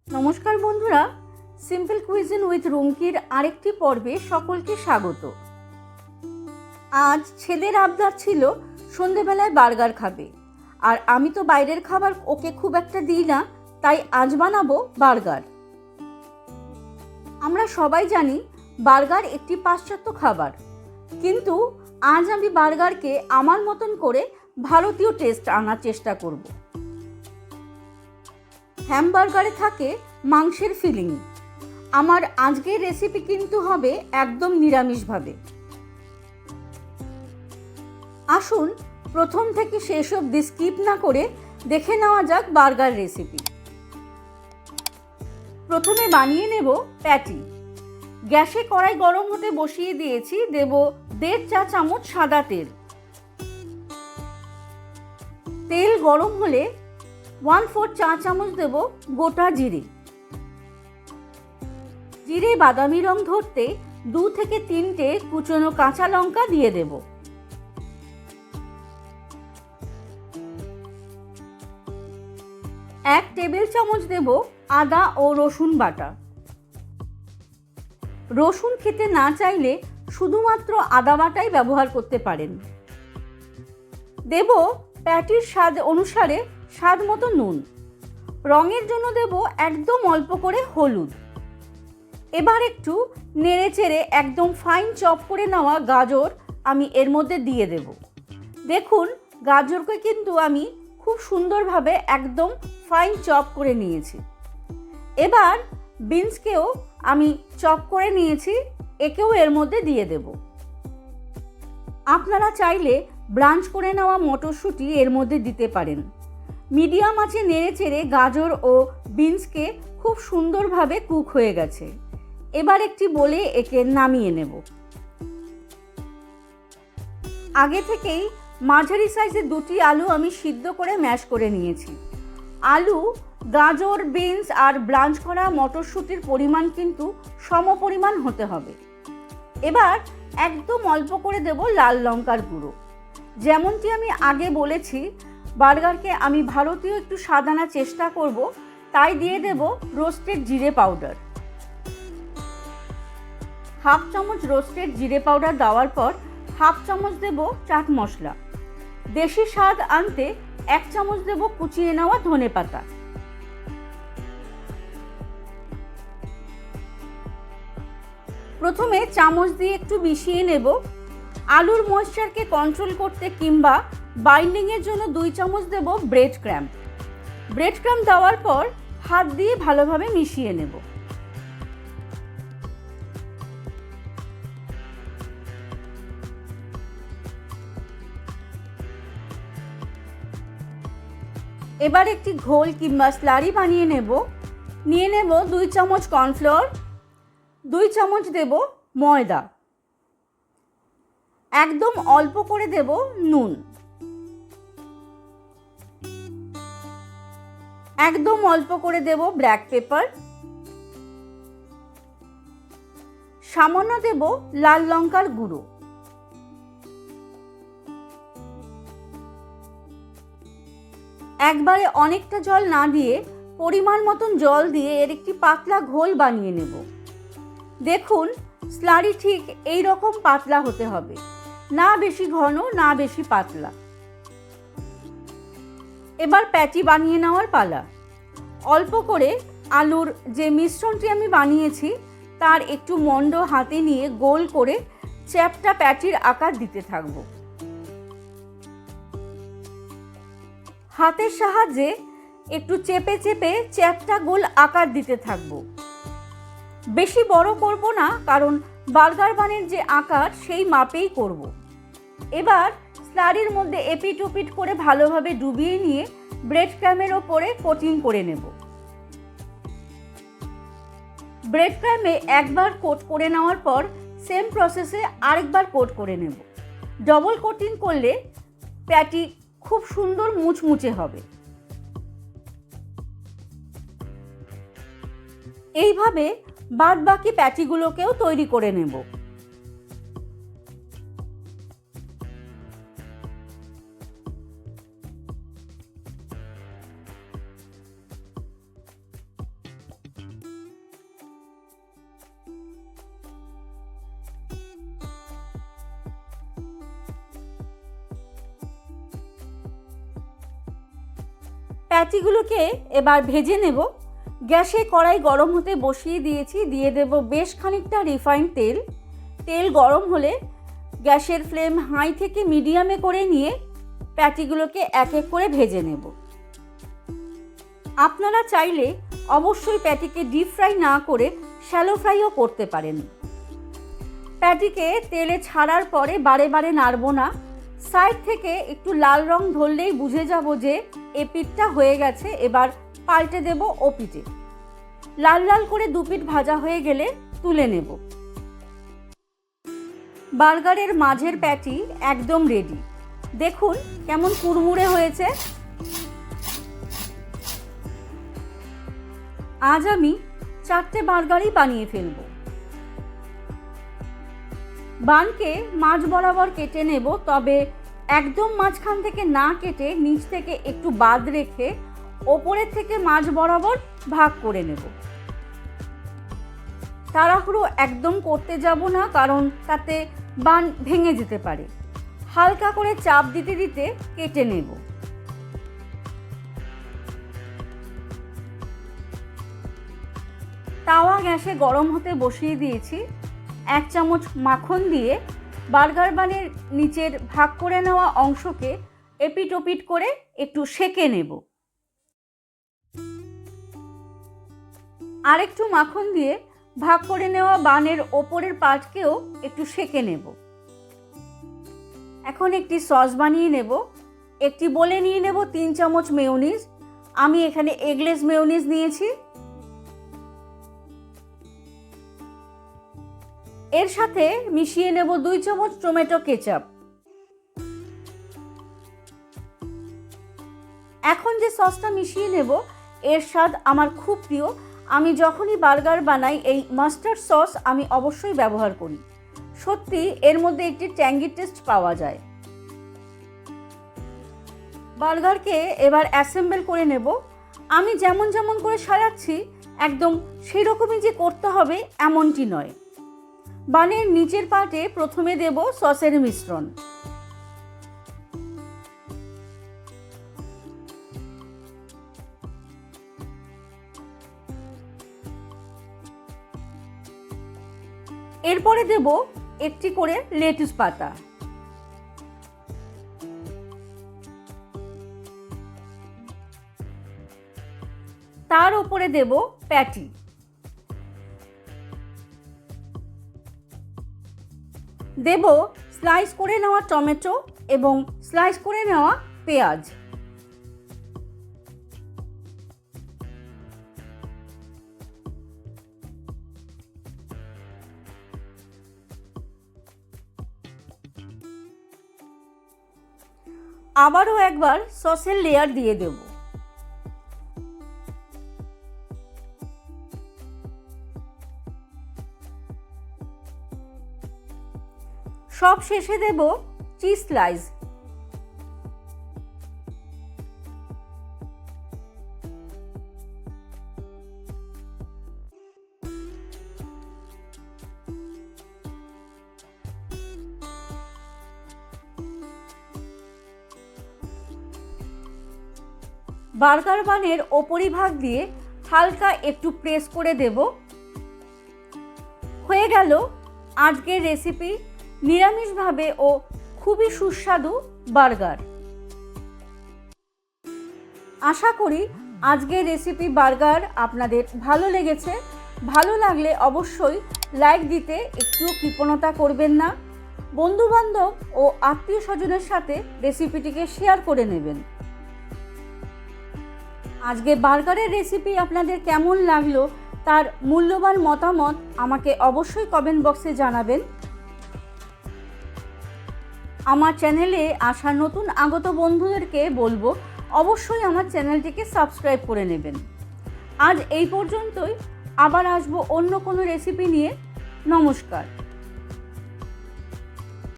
নমস্কার বন্ধুরা, simple cuisine with রুমকির আরেকটি পর্বে সকলকে স্বাগত। আজ ছেলের আবদার ছিল সন্ধেবেলায় বার্গার খাবে, আর আমি তো বাইরের খাবার ওকে খুব একটা দিই না, তাই আজ বানাবো বার্গার। আমরা সবাই জানি বার্গার একটি পাশ্চাত্য খাবার, কিন্তু আজ আমি বার্গারকে আমার মতন করে ভারতীয় টেস্ট আনার চেষ্টা করব। হ্যামবার্গারে থাকে মাংসের ফিলিং। আমার আজকের রেসিপি কিন্তু হবে একদম নিরামিষভাবে। আসুন প্রথম থেকে শেষ অবধি স্কিপ না করে দেখে নেওয়া যাক বার্গার রেসিপি। প্রথমে বানিয়ে নেব প্যাটি। গ্যাসে কড়াই গরম হতে বসিয়ে দিয়েছি, দেব 1.5 চা চামচ সাদা তেল। তেল গরম হলে 1/4 চা চামচ দেব গোটা জিরে। জিরে বাদামি রং ধরতে 2 থেকে 3টে কুচনো কাঁচা লঙ্কা দিয়ে দেব। এক টেবিল চামচ দেব আদা ও রসুন বাটা। রসুন খেতে না চাইলে শুধুমাত্র আদা বাটাই ব্যবহার করতে পারেন। দেব প্যাটির স্বাদ অনুসারে স্বাদ মতো নুন। রঙের জন্য দেব একদম অল্প করে হলুদ। এবার একটু নেড়ে চেড়ে একদম ফাইন চপ করে নেওয়া গাজর আমি এর মধ্যে দিয়ে দেব। দেখুন, গাজরকে কিন্তু আমি খুব সুন্দরভাবে একদম ফাইন চপ করে নিয়েছি। এবার বিনসকেও আমি চপ করে নিয়েছি, একেও এর মধ্যে দিয়ে দেব। আপনারা চাইলে ব্রাঞ্চ করে নেওয়া মটরশুঁটি এর মধ্যে দিতে পারেন। মিডিয়াম আঁচে নেড়ে চেড়ে গাজর ও বিনসকে খুব সুন্দরভাবে কুক হয়ে গেছে। এবার একটি বলে একে নামিয়ে নেব। আগে থেকেই মাঝারি সাইজের 2টি আলু আমি সিদ্ধ করে ম্যাশ করে নিয়েছি। আলু, গাজর, বিনস আর ব্রাঞ্চ করা মটরশুঁটির পরিমাণ কিন্তু সমপরিমাণ হতে হবে। এবার একদম অল্প করে দেব লাল লঙ্কার গুঁড়ো। যেমনটি আমি আগে বলেছি, বার্গারকে আমি ভারতীয় একটু স্বাদ আনার চেষ্টা করব, তাই দিয়ে দেব রোস্টেড জিরে পাউডার। 1/2 চামচ রোস্টেড জিরে পাউডার দেওয়ার পর 1/2 চামচ দেব চাট মশলা। দেশি স্বাদ আনতে 1 চামচ দেব কুচিয়ে নেওয়া ধনেপাতা। প্রথমে চামচ দিয়ে একটু মিশিয়ে নেব। আলুর ময়েশ্চারকে কন্ট্রোল করতে কিংবা বাইন্ডিংয়ের জন্য 2 চামচ দেব ব্রেড ক্রাম্ব। ব্রেড ক্রাম্ব দেওয়ার পর হাত দিয়ে ভালোভাবে মিশিয়ে নেব। এবার একটি ঘোল কিংবা স্লারি বানিয়ে নেব। নিয়ে নেব 2 চামচ কর্নফ্লোর, 2 চামচ দেব ময়দা, একদম অল্প করে দেব নুন, একদম অল্প করে দেব ব্ল্যাক পেপার, সামান্য দেব লাল লঙ্কার গুঁড়ো। একবারে অনেকটা জল না দিয়ে পরিমাণ মতন জল দিয়ে এর একটি পাতলা ঘোল বানিয়ে নেব। দেখুন, স্লারি ঠিক এই রকম পাতলা হতে হবে, না বেশি ঘন না বেশি পাতলা। এবার প্যাটি বানিয়ে নেওয়ার পালা। অল্প করে আলুর যে মিশ্রণটি আমি বানিয়েছি তার একটু মণ্ড হাতে নিয়ে গোল করে চ্যাপ্টা প্যাটির আকার দিতে থাকবো। হাতের সাহায্যে একটু চেপে চেপে চ্যাপ্টা গোল আকার দিতে থাকবো। বেশি বড় করব না, কারণ বার্গার বানের যে আকার সেই মাপেই করব। এবার স্লারির মধ্যে এপিট ওপিট করে ভালোভাবে ডুবিয়ে নিয়ে ব্রেড ক্রাম্বের ওপরে কোটিং করে নেব। ব্রেড ক্রাম্বে একবার কোট করে নেওয়ার পর সেম প্রসেসে আরেকবার কোট করে নেব। ডবল কোটিং করলে প্যাটি খুব সুন্দর মুচমুচে হবে। এইভাবে বাদ বাকি প্যাটিগুলোকেও তৈরি করে নেব। প্যাটিগুলোকে এবার ভেজে নেব। গ্যাসে কড়াই গরম হতে বসিয়ে দিয়েছি, দিয়ে দেব বেশ খানিকটা রিফাইন্ড তেল। তেল গরম হলে গ্যাসের ফ্লেম হাই থেকে মিডিয়ামে করে নিয়ে প্যাটিগুলোকে এক এক করে ভেজে নেব। আপনারা চাইলে অবশ্যই প্যাটিকে ডিপ ফ্রাই না করে শ্যালো ফ্রাইও করতে পারেন। প্যাটিকে তেলে ছাড়ার পরে বারে বারে নাড়ব না। সাইড থেকে একটু লাল রং ধরলেই বুঝে যাব যে এপিঠটা হয়ে গেছে। এবার পাল্টে দেব ওপিঠে। লাল লাল করে দুপিঠ ভাজা হয়ে গেলে তুলে নেব। বার্গারের মাঝের প্যাটি একদম রেডি। দেখুন কেমন কুড়মুড়ে হয়েছে। আজ আমি 4টে বার্গারই বানিয়ে ফেলব। বানকে মাঝ বরাবর কেটে নেব, তবে একদম মাঝখান থেকে না কেটে নিচ থেকে একটু বাদ রেখে ওপরের থেকে মাঝ বরাবর ভাগ করে নেব। তাড়াহুড়ো একদম করতে যাব না, কারণ তাতে বান ভেঙে যেতে পারে। হালকা করে চাপ দিতে দিতে কেটে নেব। তাওয়া গ্যাসে গরম হতে বসিয়ে দিয়েছি। 1 চামচ মাখন দিয়ে বার্গার বানের নিচের ভাগ করে নেওয়া অংশকে এপিট ওপিট করে একটু সেঁকে নেব। আরেকটু মাখন দিয়ে ভাগ করে নেওয়া বানের ওপরের পার্টকেও একটু সেঁকে নেব। এখন একটি সস বানিয়ে নেব। একটি বলে নিয়ে নেব 3 চামচ মেয়োনিজ। আমি এখানে এগলেস মেয়োনিজ নিয়েছি। এর সাথে মিশিয়ে নেব 2 চামচ টমেটো কেচাপ। এখন যে সসটা মিশিয়ে নেব এর স্বাদ আমার খুব প্রিয়। আমি যখনই বার্গার বানাই এই মাস্টার্ড সস আমি অবশ্যই ব্যবহার করি। সত্যি এর মধ্যে একটি ট্যাঙ্গি টেস্ট পাওয়া যায়। বার্গারকে এবার অ্যাসেম্বল করে নেব। আমি যেমন যেমন করে সাজাচ্ছি একদম সেরকমই যে করতে হবে এমনটি নয়। বানের নিচের পার্টে প্রথমে দেব সসের মিশ্রণ। এরপরে দেব একটি করে লেটুস পাতা। তার উপরে দেব প্যাটি। দেব স্লাইস করে নেওয়া টমেটো এবং স্লাইস করে নেওয়া পেঁয়াজ। আবারও একবার সসের লেয়ার দিয়ে দেব। সব শেষে দেব চিজ স্লাইস। বার্গার বানের ওপরিভাগ দিয়ে হালকা একটু প্রেস করে দেব। হয়ে গেল আজকের রেসিপি, নিরামিষভাবে ও খুবই সুস্বাদু বার্গার। আশা করি আজকের রেসিপি বার্গার আপনাদের ভালো লেগেছে। ভালো লাগলে অবশ্যই লাইক দিতে একটুও কৃপণতা করবেন না। বন্ধুবান্ধব ও আত্মীয় স্বজনের সাথে রেসিপিটিকে শেয়ার করে নেবেন। আজকে বার্গারের রেসিপি আপনাদের কেমন লাগলো তার মূল্যবান মতামত আমাকে অবশ্যই কমেন্ট বক্সে জানাবেন। আমার চ্যানেলে আসা নতুন আগত বন্ধুদেরকে বলবো অবশ্যই আমার চ্যানেলটিকে সাবস্ক্রাইব করে নেবেন। আজ এই পর্যন্তই। আবার আসবো অন্য কোনো রেসিপি নিয়ে। নমস্কার।